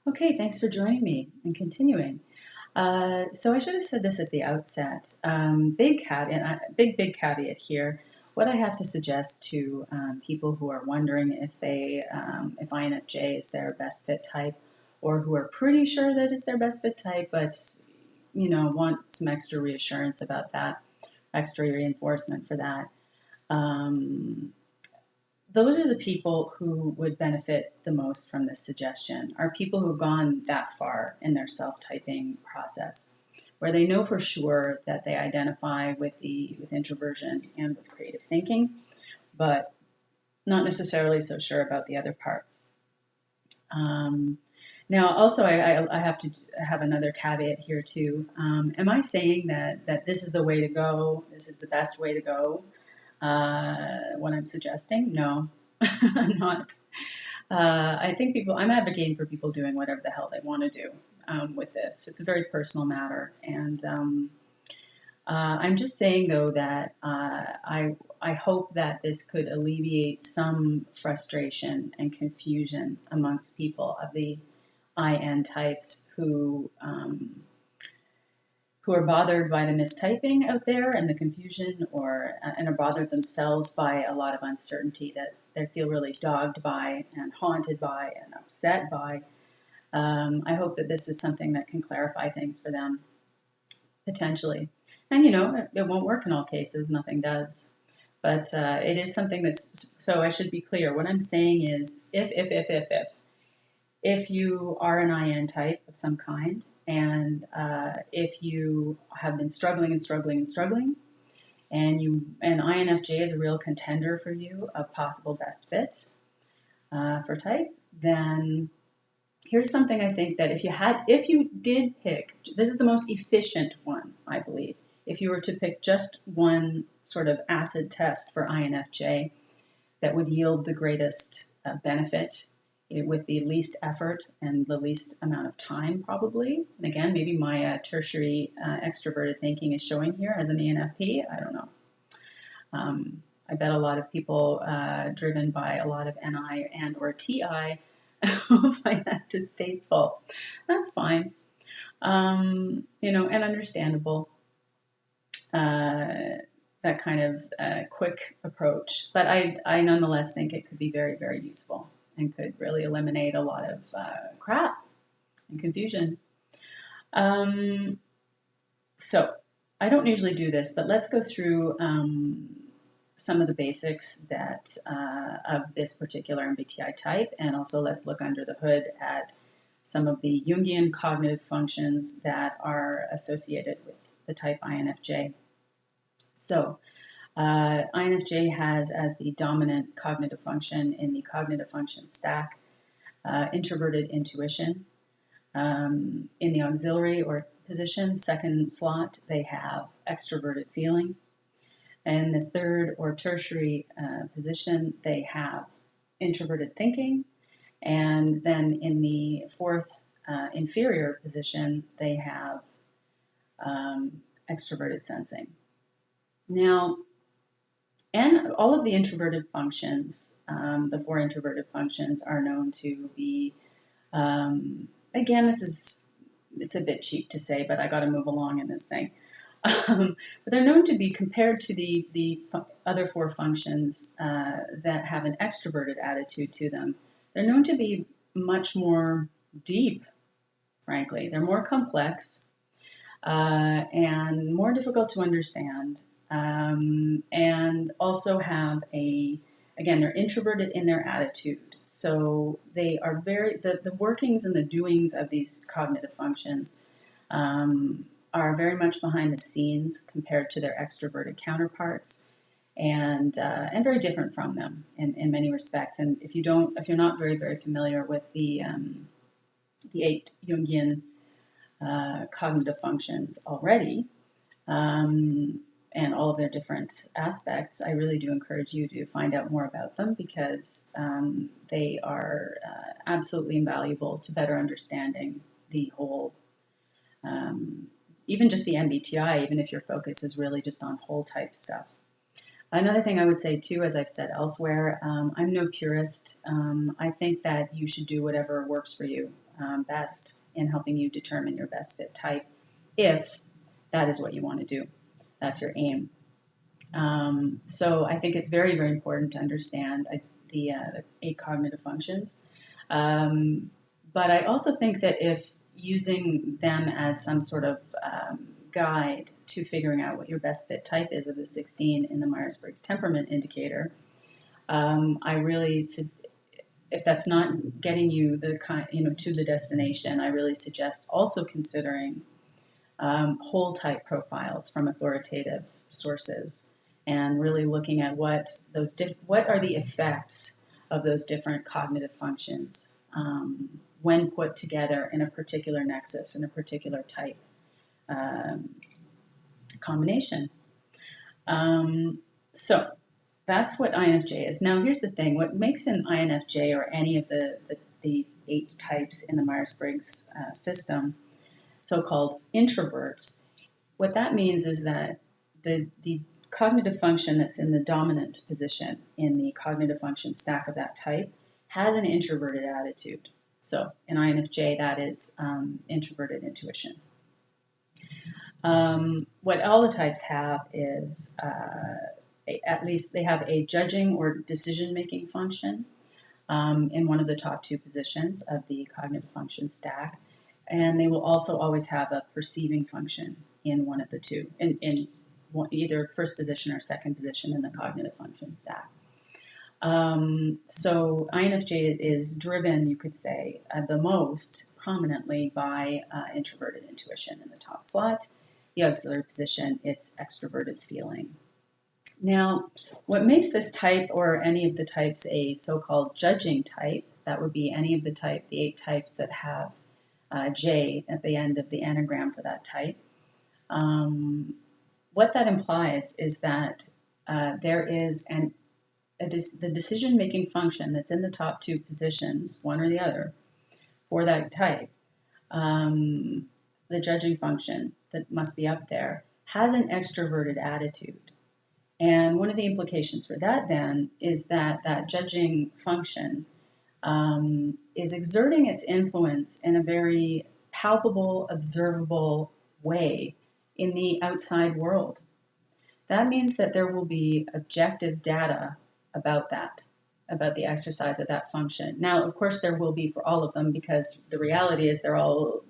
Okay, thanks for joining me and continuing. So I should have said this at the outset. Big caveat, big caveat here. What I have to suggest to people who are wondering if INFJ is their best fit type, or who are pretty sure that it's their best fit type, but want some extra reassurance about that, extra reinforcement for that. Um, those are the people who would benefit the most from this suggestion, are people who've gone that far in their self-typing process, where they know for sure that they identify with introversion and with creative thinking, but not necessarily so sure about the other parts. Um, Now, also, I have to have another caveat here too. Am I saying that this is the way to go? This is the best way to go? What I'm suggesting? No, I'm not. I think I'm advocating for people doing whatever the hell they want to do with this. It's a very personal matter. And I'm just saying, though, that I hope that this could alleviate some frustration and confusion amongst people of the IN types who are bothered by the mistyping out there and the confusion, or and are bothered themselves by a lot of uncertainty that they feel really dogged by and haunted by and upset by. I hope that this is something that can clarify things for them, potentially. And it won't work in all cases, nothing does. But it is something so I should be clear. What I'm saying is, if you are an IN type of some kind, and if you have been struggling and struggling and struggling, and INFJ is a real contender for you of possible best fits for type, then here's something I think that if you did pick, this is the most efficient one, I believe. If you were to pick just one sort of acid test for INFJ that would yield the greatest benefit with the least effort and the least amount of time, probably. And again, maybe my tertiary extroverted thinking is showing here as an ENFP. I don't know. I bet a lot of people driven by a lot of NI and or TI will find that distasteful. That's fine, and understandable. That kind of quick approach, but I nonetheless think it could be very, very useful and could really eliminate a lot of crap and confusion. So I don't usually do this, but let's go through some of the basics of this particular MBTI type, and also let's look under the hood at some of the Jungian cognitive functions that are associated with the type INFJ. So INFJ has as the dominant cognitive function in the cognitive function stack introverted intuition. In the auxiliary or position, second slot, they have extroverted feeling. And the third or tertiary position, they have introverted thinking. And then in the fourth inferior position, they have extroverted sensing. Now, and all of the introverted functions, the four introverted functions, are known to be, again, it's a bit cheap to say, but I got to move along in this thing. But they're known to be, compared to the other four functions that have an extroverted attitude to them, they're known to be much more deep, frankly. They're more complex and more difficult to understand, and also have again, they're introverted in their attitude. So they are the workings and the doings of these cognitive functions are very much behind the scenes compared to their extroverted counterparts, and very different from them in many respects. And if you're not very, very familiar with the 8 Jungian cognitive functions already, and all of their different aspects, I really do encourage you to find out more about them, because they are absolutely invaluable to better understanding the whole, even just the MBTI, even if your focus is really just on whole type stuff. Another thing I would say too, as I've said elsewhere, I'm no purist. I think that you should do whatever works for you. best in helping you determine your best fit type, if that is what you want to do. That's your aim. So I think it's very, very important to understand the 8 cognitive functions. But I also think that if using them as some sort of guide to figuring out what your best fit type is of the 16 in the Myers-Briggs Temperament Indicator, I really, if that's not getting you to the destination, I really suggest also considering whole type profiles from authoritative sources, and really looking at what are the effects of those different cognitive functions when put together in a particular nexus, in a particular type combination. So that's what INFJ is. Now, here's the thing. What makes an INFJ, or any of the 8 types in the Myers-Briggs system, so-called introverts, what that means is that the cognitive function that's in the dominant position in the cognitive function stack of that type has an introverted attitude. So in INFJ, that is introverted intuition. What all the types have is, at least they have a judging or decision-making function in one of the top 2 positions of the cognitive function stack. And they will also always have a perceiving function in one of the 2, in either first position or second position in the cognitive function stack. So INFJ is driven, you could say, the most prominently by introverted intuition in the top slot. The auxiliary position, it's extroverted feeling. Now, what makes this type, or any of the types, a so-called judging type, that would be any of the 8 types that have J at the end of the anagram for that type. What that implies is that there is the decision-making function that's in the top 2 positions, one or the other, for that type. The judging function that must be up there has an extroverted attitude. And one of the implications for that then is that that judging function is exerting its influence in a very palpable, observable way in the outside world. That means that there will be objective data about that, about the exercise of that function. Now, of course, there will be for all of them, because the reality is they're all,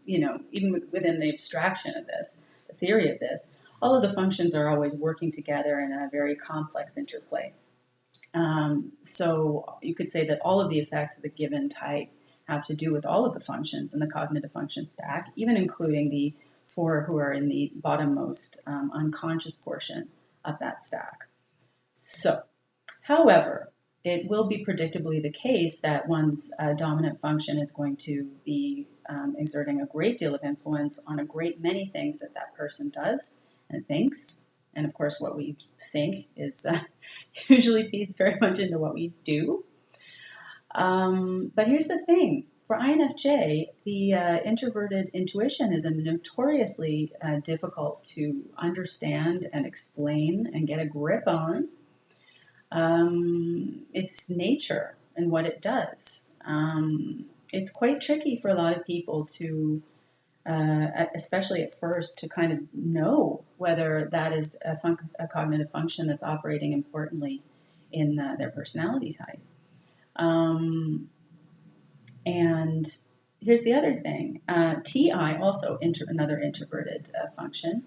even within the abstraction of this, the theory of this, all of the functions are always working together in a very complex interplay. So you could say that all of the effects of the given type have to do with all of the functions in the cognitive function stack, even including the 4 who are in the bottommost unconscious portion of that stack. So, however, it will be predictably the case that one's dominant function is going to be exerting a great deal of influence on a great many things that person does and thinks. And of course, what we think is usually feeds very much into what we do. But here's the thing. For INFJ, the introverted intuition is notoriously difficult to understand and explain and get a grip on. Its nature and what it does. It's quite tricky for a lot of people to, especially at first, to kind of know whether that is a cognitive function that's operating importantly in their personality type. And here's the other thing. TI, also another introverted function.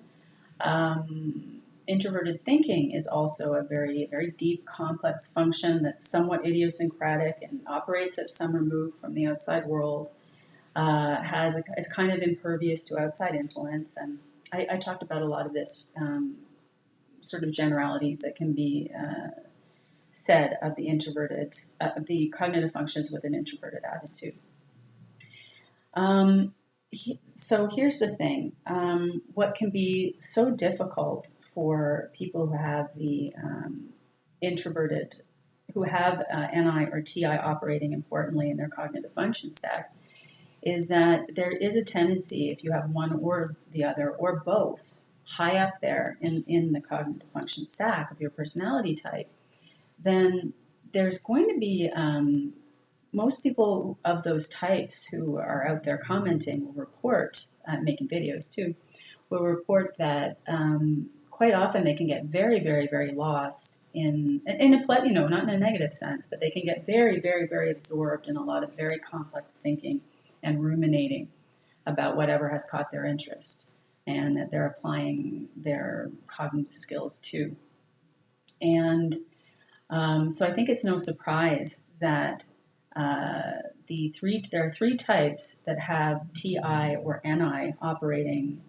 Introverted thinking is also a very, very deep, complex function that's somewhat idiosyncratic and operates at some remove from the outside world, is kind of impervious to outside influence. And I talked about a lot of this sort of generalities that can be said of the introverted, the cognitive functions with an introverted attitude. So here's the thing. What can be so difficult for people who have the introverted, who have NI or TI operating importantly in their cognitive function stacks, is that there is a tendency, if you have one or the other, or both, high up there in the cognitive function stack of your personality type, then there's going to be most people of those types who are out there commenting will report, making videos too, will report that quite often they can get very, very, very lost in a, not in a negative sense, but they can get very, very, very absorbed in a lot of very complex thinking and ruminating about whatever has caught their interest, and that they're applying their cognitive skills to. And so I think it's no surprise that there are three types that have TI or NI operating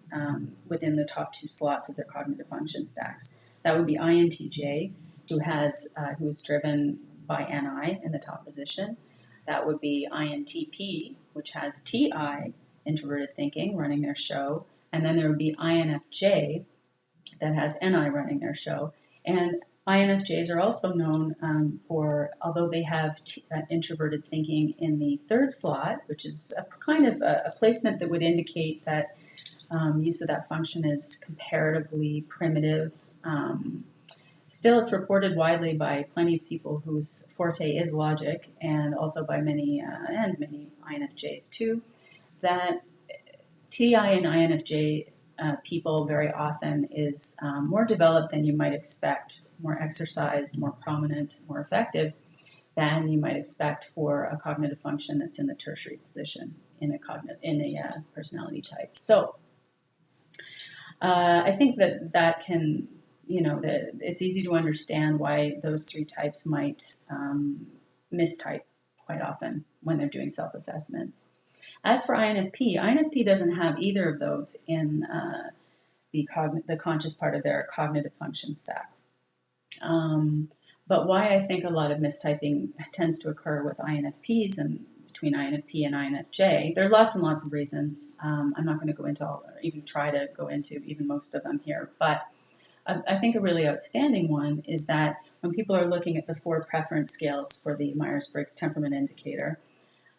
within the top two slots of their cognitive function stacks. That would be INTJ, who is driven by NI in the top position. That would be INTP, which has TI, introverted thinking, running their show. And then there would be INFJ, that has NI running their show. And INFJs are also known for, although they have introverted thinking in the third slot, which is a kind of a placement that would indicate that use of that function is comparatively primitive. Still, it's reported widely by plenty of people whose forte is logic, and also by many INFJs too, that TI and INFJ people very often is more developed than you might expect, more exercised, more prominent, more effective than you might expect for a cognitive function that's in the tertiary position in a personality type. So I think that can, that it's easy to understand why those three types might mistype quite often when they're doing self-assessments. As for INFP doesn't have either of those in the conscious part of their cognitive function stack. But why I think a lot of mistyping tends to occur with INFPs and between INFP and INFJ, there are lots and lots of reasons. I'm not going to go into all, or even try to go into even most of them here, but I think a really outstanding one is that when people are looking at the 4 preference scales for the Myers-Briggs Temperament Indicator,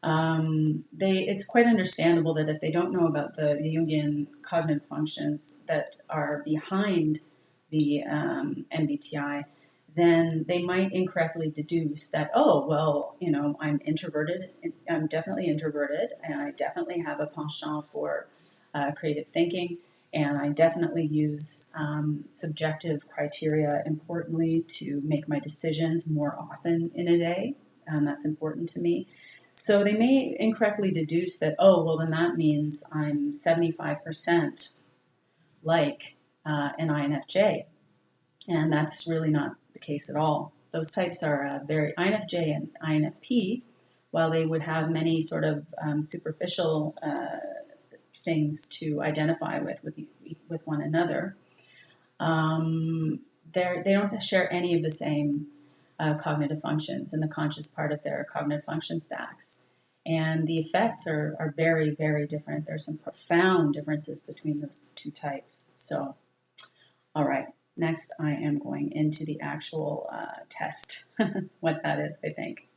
it's quite understandable that if they don't know about the Jungian cognitive functions that are behind the MBTI, then they might incorrectly deduce that, oh, well, I'm introverted. I'm definitely introverted, and I definitely have a penchant for creative thinking, and I definitely use subjective criteria importantly to make my decisions more often in a day. That's important to me. So they may incorrectly deduce that, oh, well, then that means I'm 75% like an INFJ. And that's really not the case at all. Those types are very INFJ and INFP, while they would have many sort of superficial things to identify with one another. They don't share any of the same cognitive functions in the conscious part of their cognitive function stacks. And the effects are very, very different. There's some profound differences between those two types. So, all right, next I am going into the actual test, what that is, I think.